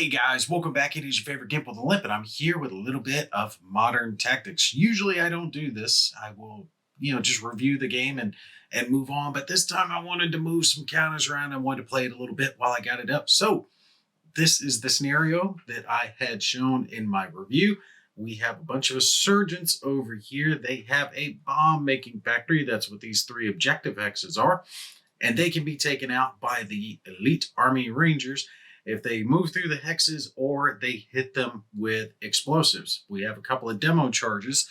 Hey guys, welcome back. It is your favorite Gimp with a Limp, and I'm here with a little bit of modern tactics. Usually I don't do this. I will, just review the game and move on. But this time I wanted to move some counters around. I wanted to play it a little bit while I got it up. So this is the scenario that I had shown in my review. We have a bunch of insurgents over here. They have a bomb-making factory. That's what these three objective hexes are. And they can be taken out by the elite army rangers if they move through the hexes or they hit them with explosives. We have a couple of demo charges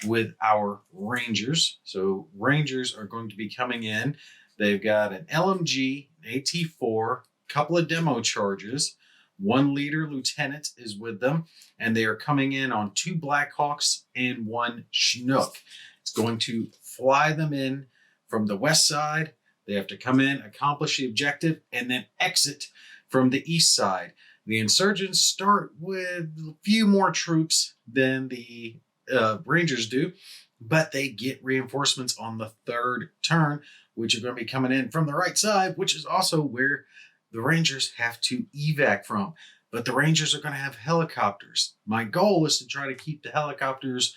with our rangers. So rangers are going to be coming in. They've got an LMG, an AT4, a couple of demo charges. One leader lieutenant is with them, and they are coming in on two Blackhawks and one Chinook. It's going to fly them in from the west side. They have to come in, accomplish the objective, and then exit from the east side. The insurgents start with a few more troops than the Rangers do, but they get reinforcements on the third turn, which are going to be coming in from the right side, which is also where the Rangers have to evac from. But the Rangers are going to have helicopters. My goal is to try to keep the helicopters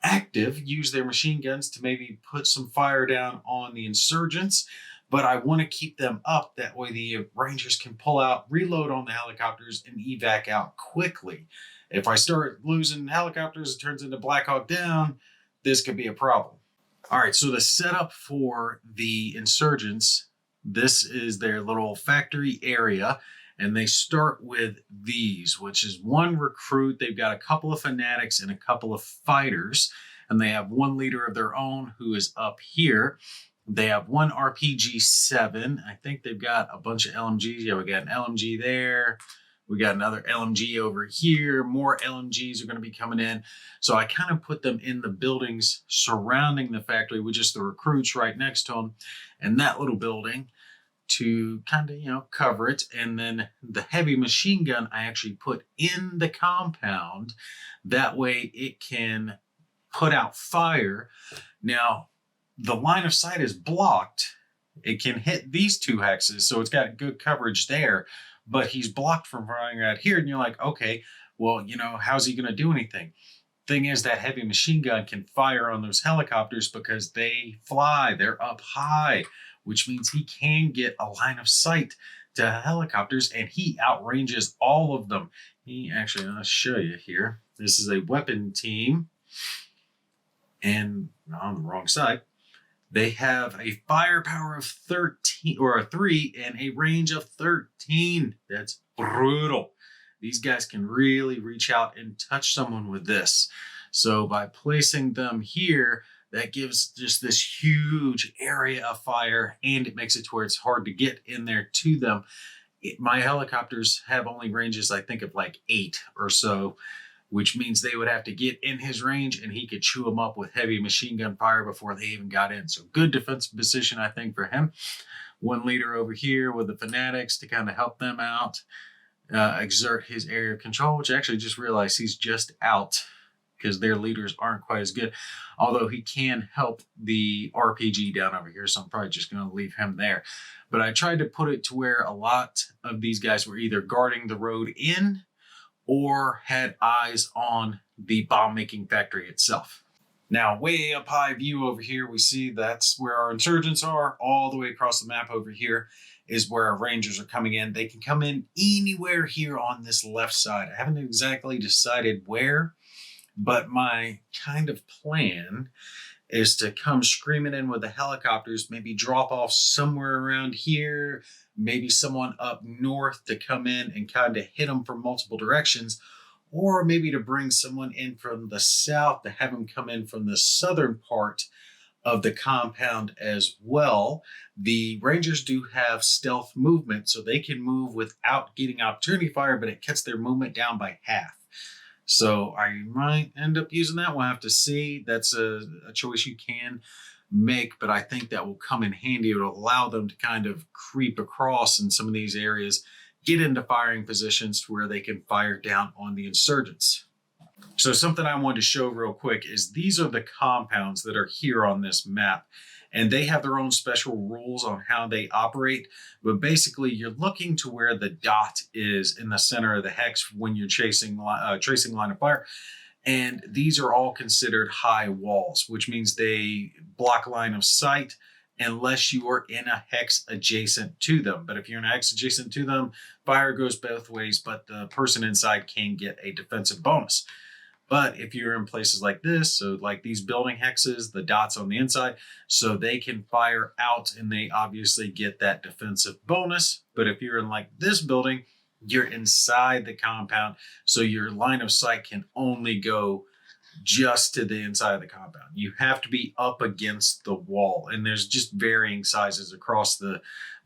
active, use their machine guns to maybe put some fire down on the insurgents, but I want to keep them up. That way the Rangers can pull out, reload on the helicopters, and evac out quickly. If I start losing helicopters, it turns into Black Hawk down. This could be a problem. All right, so the setup for the insurgents, this is their little factory area, and they start with these, which is one recruit. They've got a couple of fanatics and a couple of fighters, and they have one leader of their own who is up here. They have one RPG-7. I think they've got a bunch of LMGs. Yeah, we got an LMG there. We got another LMG over here. More LMGs are going to be coming in. So I kind of put them in the buildings surrounding the factory with just the recruits right next to them, and that little building to kind of, cover it. And then the heavy machine gun I actually put in the compound. That way it can put out fire. Now, the line of sight is blocked. It can hit these two hexes, so it's got good coverage there, but he's blocked from firing out here. And you're like, okay, well, how's he going to do anything? Thing is, that heavy machine gun can fire on those helicopters because they fly. They're up high, which means he can get a line of sight to helicopters, and he outranges all of them. I'll show you here. This is a weapon team, and on the wrong side. They have a firepower of 13 or a 3 and a range of 13. That's brutal. These guys can really reach out and touch someone with this. So by placing them here, that gives just this huge area of fire, and it makes it to where it's hard to get in there to them. My helicopters have only ranges, I think, of like 8 or so, which means they would have to get in his range, and he could chew them up with heavy machine gun fire before they even got in. So good defensive position, I think, for him. One leader over here with the fanatics to kind of help them out, exert his area of control, which I actually just realized he's just out because their leaders aren't quite as good, although he can help the RPG down over here, so I'm probably just going to leave him there. But I tried to put it to where a lot of these guys were either guarding the road in or had eyes on the bomb-making factory itself. Now, way up high view over here, we see that's where our insurgents are. All the way across the map over here is where our rangers are coming in. They can come in anywhere here on this left side. I haven't exactly decided where, but my kind of plan is to come screaming in with the helicopters, maybe drop off somewhere around here, maybe someone up north to come in and kind of hit them from multiple directions, or maybe to bring someone in from the south to have them come in from the southern part of the compound as well. The Rangers do have stealth movement, so they can move without getting opportunity fire, but it cuts their movement down by half. So I might end up using that. We'll have to see. That's a choice you can make, but I think that will come in handy. It'll allow them to kind of creep across in some of these areas, get into firing positions to where they can fire down on the insurgents. So something I wanted to show real quick is these are the compounds that are here on this map. and they have their own special rules on how they operate. But basically, you're looking to where the dot is in the center of the hex when you're tracing line of fire. And these are all considered high walls, which means they block line of sight unless you are in a hex adjacent to them. But if you're in a hex adjacent to them, fire goes both ways, but the person inside can get a defensive bonus. But if you're in places like this, so like these building hexes, the dots on the inside, so they can fire out and they obviously get that defensive bonus. But if you're in like this building, you're inside the compound, so your line of sight can only go just to the inside of the compound. You have to be up against the wall, and there's just varying sizes across the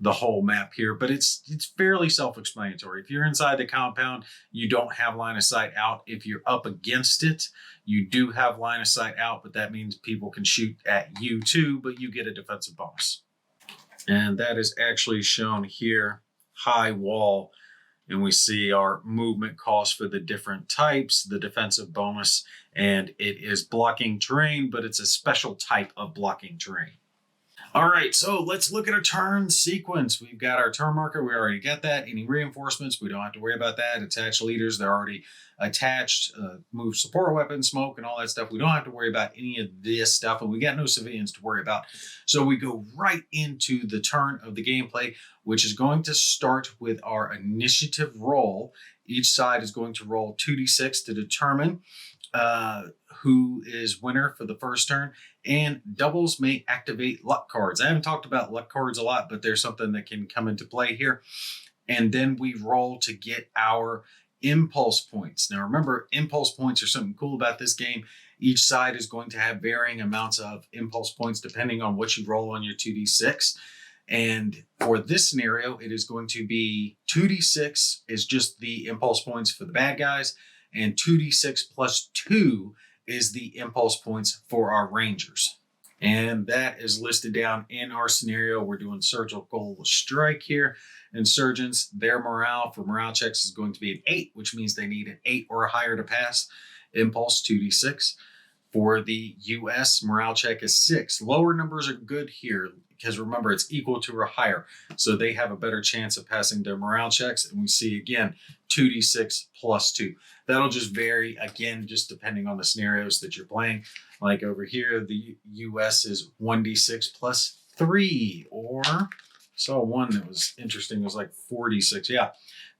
whole map here, but it's fairly self-explanatory. If you're inside the compound, you don't have line of sight out. If you're up against it, you do have line of sight out, but that means people can shoot at you too, but you get a defensive bonus. And that is actually shown here, high wall. And we see our movement cost for the different types, the defensive bonus, and it is blocking terrain, but it's a special type of blocking terrain. All right, so let's look at our turn sequence. We've got our turn marker. We already got that. Any reinforcements, we don't have to worry about that. Attach leaders, they're already attached. Move support weapons, smoke, and all that stuff. We don't have to worry about any of this stuff, and we got no civilians to worry about. So we go right into the turn of the gameplay, which is going to start with our initiative roll. Each side is going to roll 2d6 to determine who is winner for the first turn, and doubles may activate luck cards. I haven't talked about luck cards a lot, but there's something that can come into play here. And then we roll to get our impulse points. Now remember, impulse points are something cool about this game. Each side is going to have varying amounts of impulse points depending on what you roll on your 2d6. And for this scenario, it is going to be 2d6 is just the impulse points for the bad guys, and 2d6 plus 2 is the impulse points for our rangers. And that is listed down in our scenario. We're doing surgical strike here. Insurgents, their morale for morale checks is going to be an 8, which means they need an 8 or higher to pass. Impulse 2d6. For the US, morale check is 6. Lower numbers are good here because remember, it's equal to or higher. So they have a better chance of passing their morale checks. And we see again, 2d6 plus 2. That'll just vary, again, just depending on the scenarios that you're playing. Like over here, the US is 1d6 plus 3. Or, saw one that was interesting, it was like 4d6. Yeah,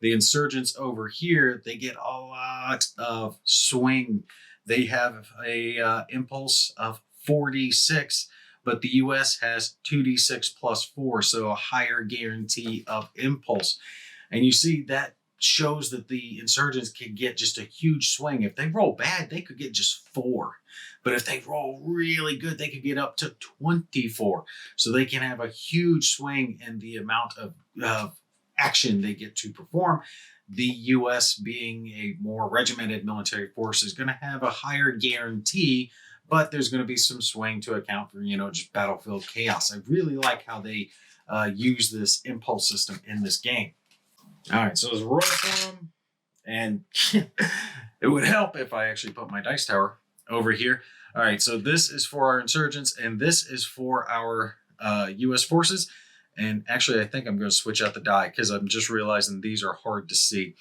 the insurgents over here, they get a lot of swing. They have a impulse of 4d6, but the US has 2d6 plus 4, so a higher guarantee of impulse. And you see that shows that the insurgents can get just a huge swing. If they roll bad, they could get just 4. But if they roll really good, they could get up to 24. So they can have a huge swing in the amount of action they get to perform. The US, being a more regimented military force, is going to have a higher guarantee, but there's going to be some swing to account for, just battlefield chaos. I really like how they use this impulse system in this game. All right, so let's roll for them. And it would help if I actually put my dice tower over here. All right, so this is for our insurgents, and this is for our US forces. And actually, I think I'm going to switch out the die because I'm just realizing these are hard to see.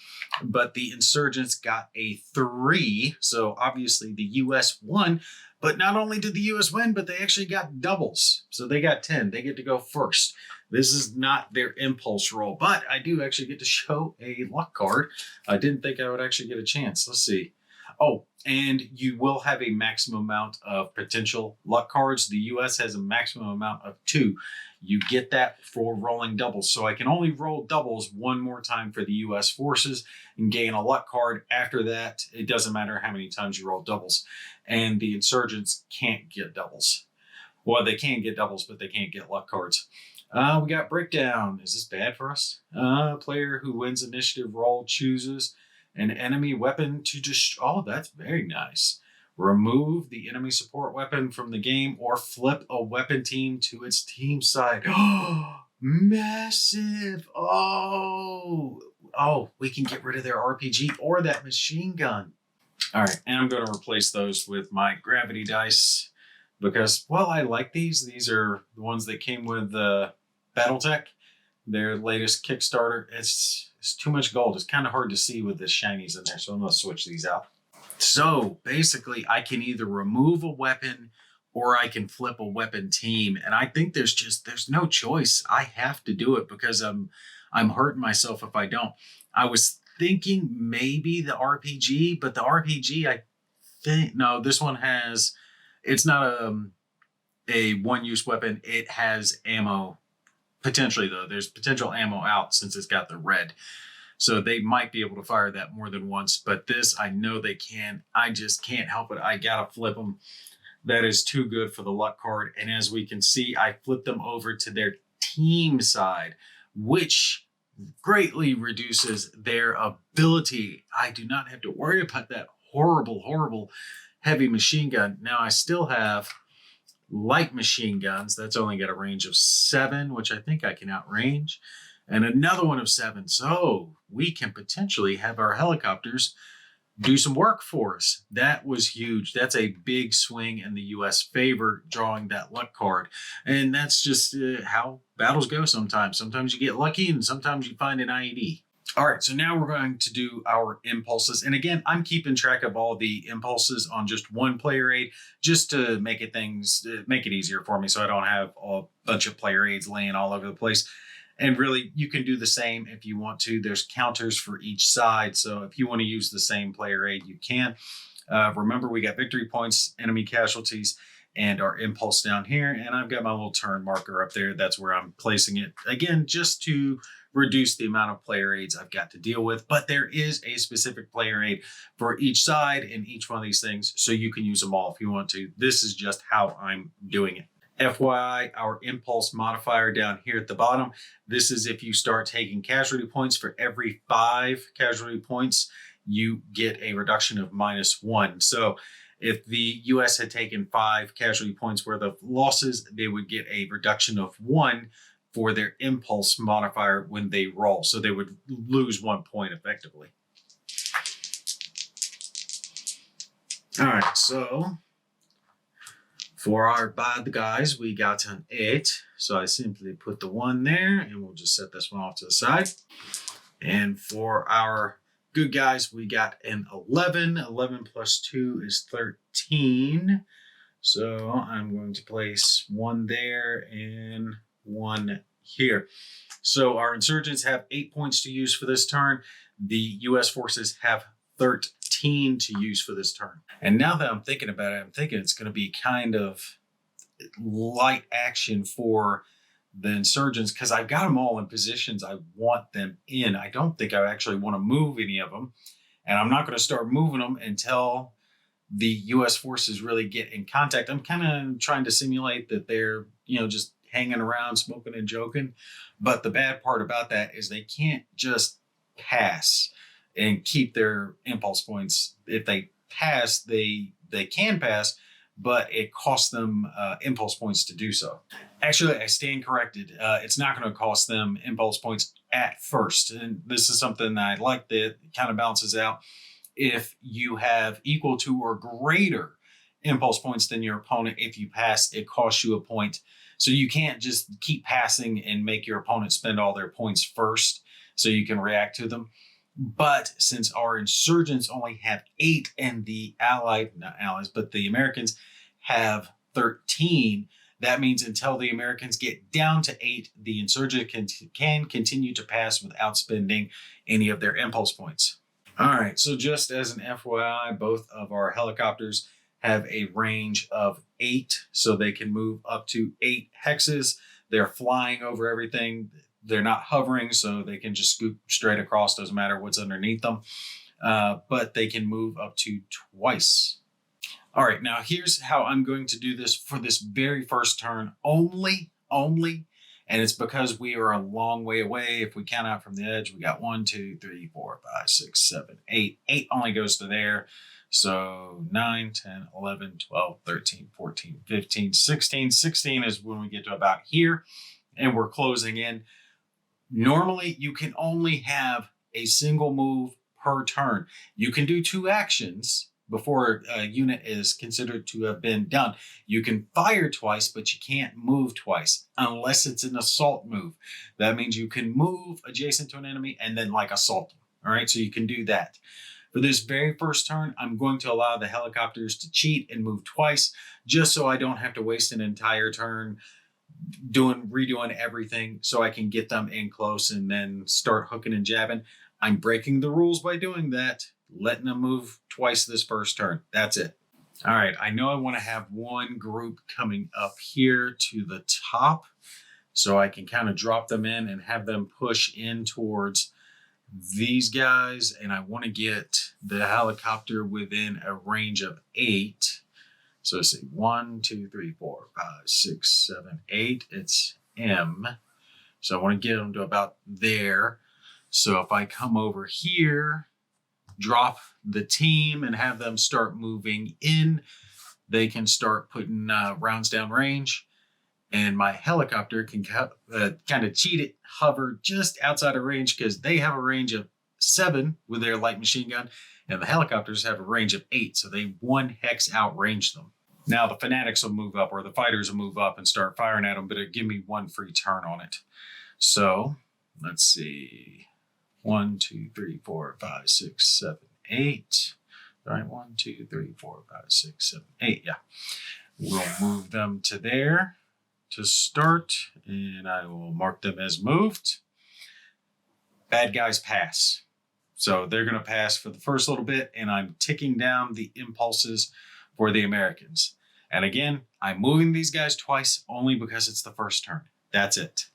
But the insurgents got a 3, so obviously the US won. But not only did the US win, but they actually got doubles. So they got 10. They get to go first. This is not their impulse roll, but I do actually get to show a luck card. I didn't think I would actually get a chance. Let's see. Oh, and you will have a maximum amount of potential luck cards. The US has a maximum amount of 2. You get that for rolling doubles. So I can only roll doubles one more time for the US forces and gain a luck card. After that, it doesn't matter how many times you roll doubles. And the insurgents can't get doubles. Well, they can get doubles, but they can't get luck cards. We got breakdown. Is this bad for us? Player who wins initiative roll chooses an enemy weapon to just. Oh, that's very nice. Remove the enemy support weapon from the game or flip a weapon team to its team side. Oh, massive. Oh, we can get rid of their RPG or that machine gun. All right, and I'm going to replace those with my gravity dice because, well, I like these. These are the ones that came with BattleTech, their latest Kickstarter. It's too much gold. It's kind of hard to see with the shinies in there, so I'm going to switch these out. So basically, I can either remove a weapon or I can flip a weapon team, and I think there's no choice. I have to do it because I'm hurting myself if I don't. I was thinking maybe the RPG, but the RPG, I think no, this one has. It's not a one-use weapon. It has ammo potentially though. There's potential ammo out since it's got the red. So they might be able to fire that more than once, but this, I know they can. I just can't help it. I gotta flip them. That is too good for the luck card. And as we can see, I flipped them over to their team side, which greatly reduces their ability. I do not have to worry about that horrible, horrible heavy machine gun. Now I still have light machine guns. That's only got a range of 7, which I think I can outrange, and another one of 7. So we can potentially have our helicopters do some work for us. That was huge. That's a big swing in the U.S. favor, drawing that luck card. And that's just how battles go sometimes. Sometimes you get lucky and sometimes you find an IED. All right, so now we're going to do our impulses. And again, I'm keeping track of all the impulses on just one player aid, just to make it easier for me so I don't have a bunch of player aids laying all over the place. And really, you can do the same if you want to. There's counters for each side. So if you want to use the same player aid, you can. Remember, we got victory points, enemy casualties, and our impulse down here. And I've got my little turn marker up there. That's where I'm placing it. Again, just to reduce the amount of player aids I've got to deal with. But there is a specific player aid for each side in each one of these things. So you can use them all if you want to. This is just how I'm doing it. FYI, our impulse modifier down here at the bottom, this is if you start taking casualty points. For every 5 casualty points, you get a reduction of -1. So if the US had taken 5 casualty points worth of losses, they would get a reduction of 1 for their impulse modifier when they roll. So they would lose 1 point effectively. All right, so for our bad guys, we got an 8. So I simply put the 1 there, and we'll just set this one off to the side. And for our good guys, we got an 11. 11 plus 2 is 13. So I'm going to place 1 there and 1 here. So our insurgents have 8 points to use for this turn. The US forces have 13 to use for this turn. And now that I'm thinking about it, I'm thinking it's going to be kind of light action for the insurgents because I've got them all in positions I want them in. I don't think I actually want to move any of them. And I'm not going to start moving them until the US forces really get in contact. I'm kind of trying to simulate that they're, just hanging around, smoking and joking. But the bad part about that is they can't just pass and keep their impulse points. If they pass, they can pass, but it costs them impulse points to do so. Actually, I stand corrected. It's not going to cost them impulse points at first. And this is something that I like that kind of balances out. If you have equal to or greater impulse points than your opponent, if you pass, it costs you a point. So you can't just keep passing and make your opponent spend all their points first so you can react to them. But since our insurgents only have 8 and the the Americans have 13, that means until the Americans get down to 8, the insurgent can continue to pass without spending any of their impulse points. All right, so just as an FYI, both of our helicopters have a range of 8, so they can move up to 8 hexes. They're flying over everything. They're not hovering, so they can just scoop straight across. Doesn't matter what's underneath them. But they can move up to twice. All right, now here's how I'm going to do this for this very first turn only. And it's because we are a long way away. If we count out from the edge, we got 1, 2, 3, 4, 5, 6, 7, 8. 8 only goes to there. So 9, 10, 11, 12, 13, 14, 15, 16. 16 is when we get to about here, and we're closing in. Normally, you can only have a single move per turn. You can do 2 actions before a unit is considered to have been done. You can fire twice, but you can't move twice unless it's an assault move. That means you can move adjacent to an enemy and then like assault them. All right, so you can do that. For this very first turn, I'm going to allow the helicopters to cheat and move twice, just so I don't have to waste an entire turn redoing everything, so I can get them in close and then start hooking and jabbing. I'm breaking the rules by doing that, letting them move twice this first turn. That's it. All right, I know I want to have one group coming up here to the top, so I can kind of drop them in and have them push in towards these guys, and I want to get the helicopter within a range of 8. So let's see, 1, 2, 3, 4, 5, 6, 7, 8. It's M. So I want to get them to about there. So if I come over here, drop the team and have them start moving in, they can start putting rounds down range. And my helicopter can kind of cheat it, hover just outside of range, because they have a range of 7 with their light machine gun, and the helicopters have a range of 8, so they 1 hex outrange them. Now the fanatics will move up, or the fighters will move up and start firing at them, but it'll give me 1 free turn on it. So let's see, 1, 2, 3, 4, 5, 6, 7, 8. All right, 1, 2, 3, 4, 5, 6, 7, 8. Yeah, we'll move them to there to start, and I will mark them as moved. Bad guys pass. So they're going to pass for the first little bit, and I'm ticking down the impulses for the Americans. And again, I'm moving these guys twice only because it's the first turn. That's it.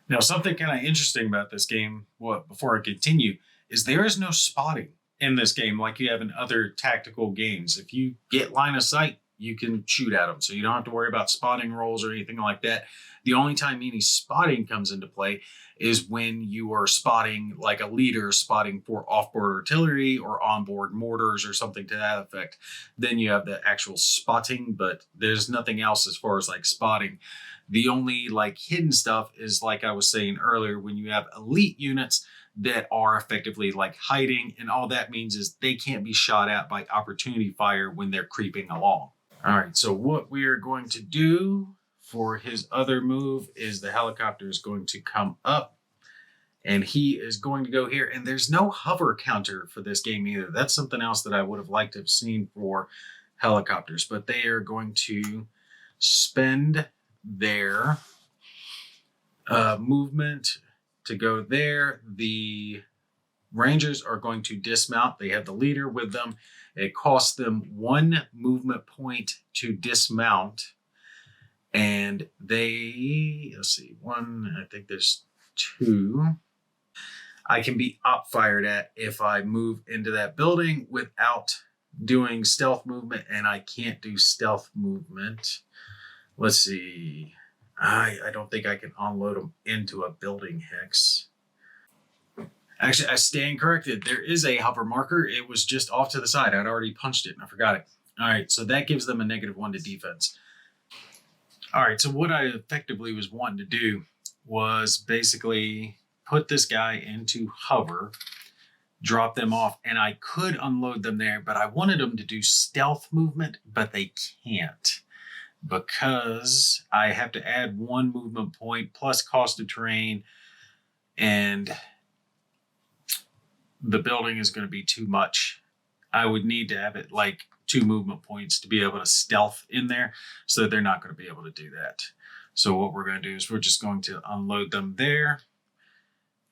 Now, something kind of interesting about this game, before I continue, is there is no spotting in this game like you have in other tactical games. If you get line of sight, you can shoot at them. So you don't have to worry about spotting rolls or anything like that. The only time any spotting comes into play is when you are spotting, like a leader spotting for offboard artillery or onboard mortars or something to that effect. Then you have the actual spotting, but there's nothing else as far as like spotting. The only like hidden stuff is, like I was saying earlier, when you have elite units that are effectively like hiding, and all that means is they can't be shot at by opportunity fire when they're creeping along. All right, so what we are going to do for his other move is the helicopter is going to come up, and he is going to go here. And there's no hover counter for this game either. That's something else that I would have liked to have seen for helicopters, but they are going to spend their movement to go there. The Rangers are going to dismount. They have the leader with them. It costs them 1 movement point to dismount. And they, let's see, 1, I think there's 2. I can be op fired at if I move into that building without doing stealth movement, and I can't do stealth movement. Let's see. I don't think I can unload them into a building hex. Actually, I stand corrected. There is a hover marker. It was just off to the side. I'd already punched it and I forgot it. All right, so that gives them a -1 to defense. All right, so what I effectively was wanting to do was basically put this guy into hover, drop them off, and I could unload them there, but I wanted them to do stealth movement, but they can't, because I have to add 1 movement point plus cost of terrain, and the building is going to be too much. I would need to have it like 2 movement points to be able to stealth in there, so they're not going to be able to do that. So what we're going to do is we're just going to unload them there,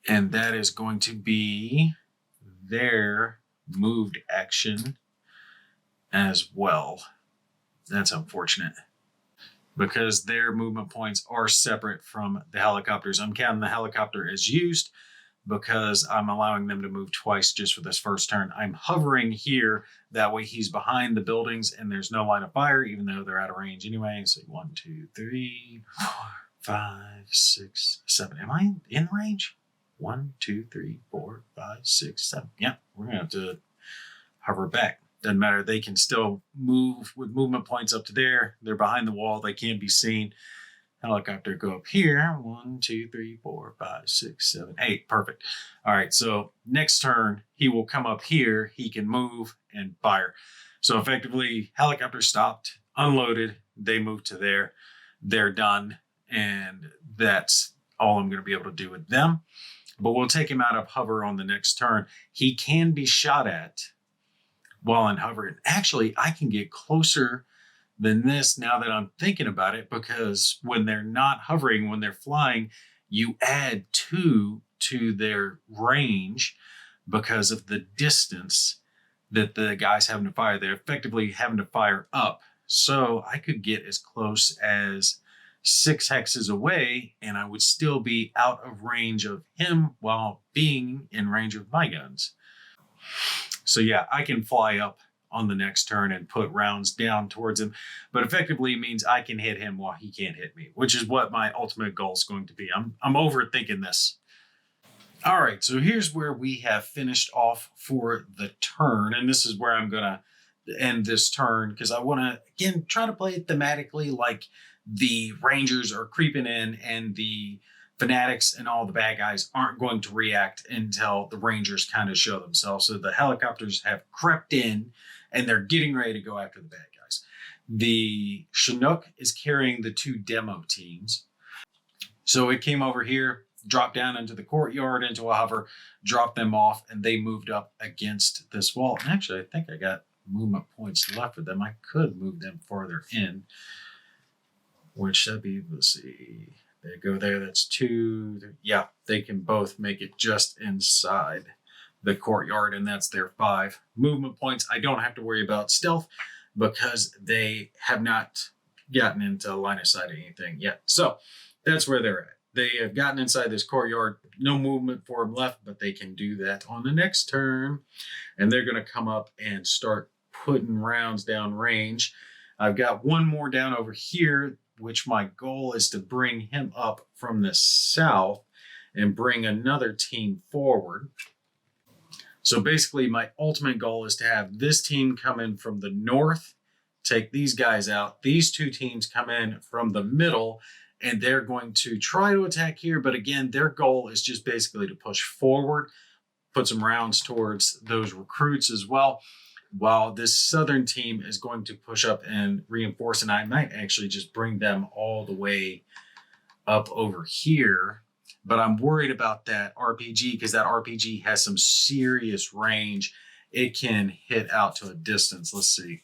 and that is going to be their moved action as well. That's unfortunate, because their movement points are separate from the helicopters. I'm counting the helicopter as used because I'm allowing them to move twice just for this first turn. I'm hovering here. That way he's behind the buildings and there's no line of fire, even though they're out of range anyway. So 1, 2, 3, 4, 5, 6, 7. Am I in range? 1, 2, 3, 4, 5, 6, 7. Yeah, we're going to have to hover back. Doesn't matter. They can still move with movement points up to there. They're behind the wall. They can't be seen. helicopter go up here. 1, 2, 3, 4, 5, 6, 7, 8. Perfect. All right. So next turn, he will come up here. He can move and fire. So effectively, helicopter stopped, unloaded. They moved to there. They're done. And that's all I'm going to be able to do with them. But we'll take him out of hover on the next turn. He can be shot at while in hover. And actually, I can get closer than this now that I'm thinking about it, because when they're not hovering, when they're flying, you add 2 to their range because of the distance that the guy's having to fire. They're effectively having to fire up. So I could get as close as 6 hexes away and I would still be out of range of him while being in range of my guns. So yeah, I can fly up on the next turn and put rounds down towards him, but effectively means I can hit him while he can't hit me, which is what my ultimate goal is going to be. I'm overthinking this. All right, so here's where we have finished off for the turn, and this is where I'm gonna end this turn because I want to again try to play it thematically, like the Rangers are creeping in and the Fanatics and all the bad guys aren't going to react until the Rangers kind of show themselves. So the helicopters have crept in and they're getting ready to go after the bad guys. The Chinook is carrying the 2 demo teams. So it came over here, dropped down into the courtyard, into a hover, dropped them off, and they moved up against this wall. And actually, I think I got movement points left for them. I could move them farther in, which that'd be, let's see, they go there, that's 2. Yeah, they can both make it just inside the courtyard, and that's their 5 movement points. I don't have to worry about stealth because they have not gotten into line of sight of anything yet. So that's where they're at. They have gotten inside this courtyard. No movement for them left, but they can do that on the next turn. And they're going to come up and start putting rounds down range. I've got one more down over here, which my goal is to bring him up from the south and bring another team forward. So basically my ultimate goal is to have this team come in from the north, take these guys out. These 2 teams come in from the middle and they're going to try to attack here. But again, their goal is just basically to push forward, put some rounds towards those recruits as well, while this southern team is going to push up and reinforce. And I might actually just bring them all the way up over here. But I'm worried about that RPG because that RPG has some serious range. It can hit out to a distance. Let's see.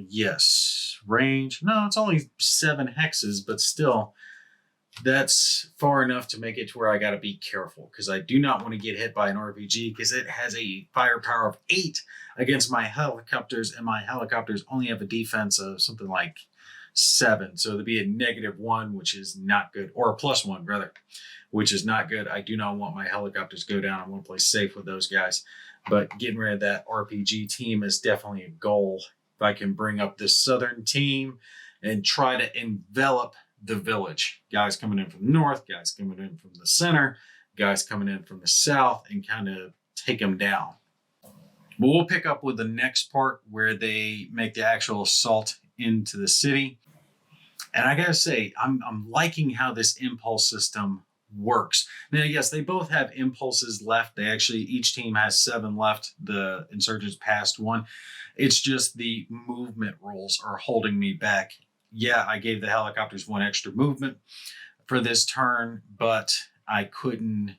Yes, range. No, it's only 7 hexes, but still, that's far enough to make it to where I got to be careful because I do not want to get hit by an RPG because it has a firepower of 8 against my helicopters, and my helicopters only have a defense of something like 7. So to be a -1, which is not good, or a +1 rather, which is not good. I do not want my helicopters to go down. I want to play safe with those guys. But getting rid of that RPG team is definitely a goal. If I can bring up this southern team and try to envelop the village. Guys coming in from the north, guys coming in from the center, guys coming in from the south, and kind of take them down. But we'll pick up with the next part where they make the actual assault into the city. And I gotta say, I'm liking how this impulse system works. Now, yes, they both have impulses left. They actually, each team has 7 left. The Insurgents passed 1. It's just the movement rules are holding me back. Yeah, I gave the helicopters 1 extra movement for this turn, but I couldn't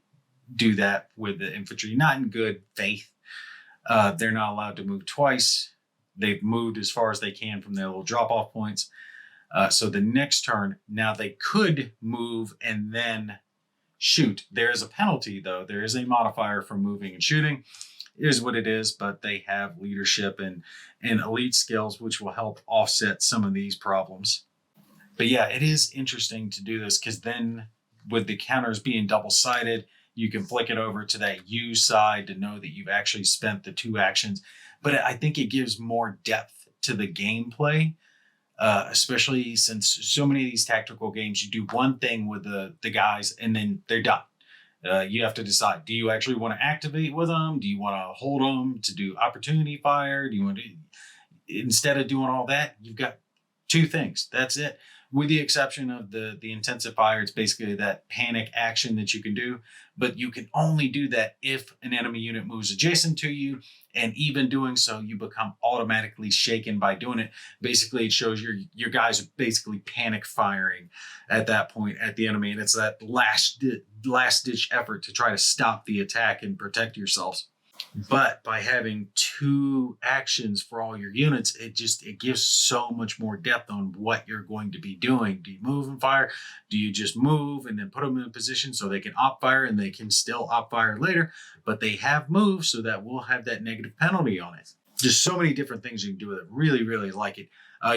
do that with the infantry. Not in good faith. They're not allowed to move twice. They've moved as far as they can from their little drop-off points. So the next turn, now they could move and then shoot. There is a penalty, though. There is a modifier for moving and shooting. It is what it is, but they have leadership and elite skills, which will help offset some of these problems. But yeah, it is interesting to do this because then with the counters being double-sided, you can flick it over to that U side to know that you've actually spent the 2 actions. But I think it gives more depth to the gameplay, especially since so many of these tactical games, you do one thing with the guys and then they're done. You have to decide, do you actually want to activate with them? Do you want to hold them to do opportunity fire? Do you want to, instead of doing all that, you've got 2 things. That's it. With the exception of the intensive fire, it's basically that panic action that you can do, but you can only do that if an enemy unit moves adjacent to you, and even doing so, you become automatically shaken by doing it. Basically, it shows your guys are basically panic firing at that point at the enemy, and it's that last ditch effort to try to stop the attack and protect yourselves. But by having 2 actions for all your units, it gives so much more depth on what you're going to be doing. Do you move and fire? Do you just move and then put them in a position so they can op fire and they can still op fire later, but they have moved, so that will have that negative penalty on it. Just so many different things you can do with it. Really, really like it.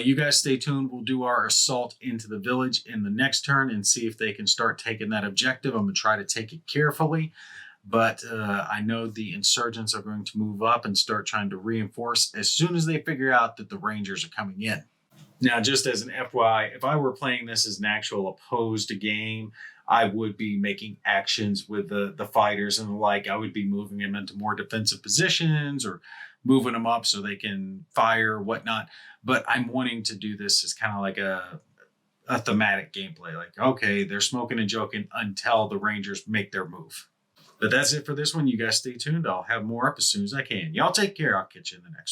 You guys stay tuned. We'll do our assault into the village in the next turn and see if they can start taking that objective. I'm going to try to take it carefully. But I know the insurgents are going to move up and start trying to reinforce as soon as they figure out that the Rangers are coming in. Now, just as an FYI, if I were playing this as an actual opposed game, I would be making actions with the fighters and the like. I would be moving them into more defensive positions or moving them up so they can fire or whatnot. But I'm wanting to do this as kind of like a thematic gameplay. Like, okay, they're smoking and joking until the Rangers make their move. But that's it for this one. You guys stay tuned. I'll have more up as soon as I can. Y'all take care. I'll catch you in the next one.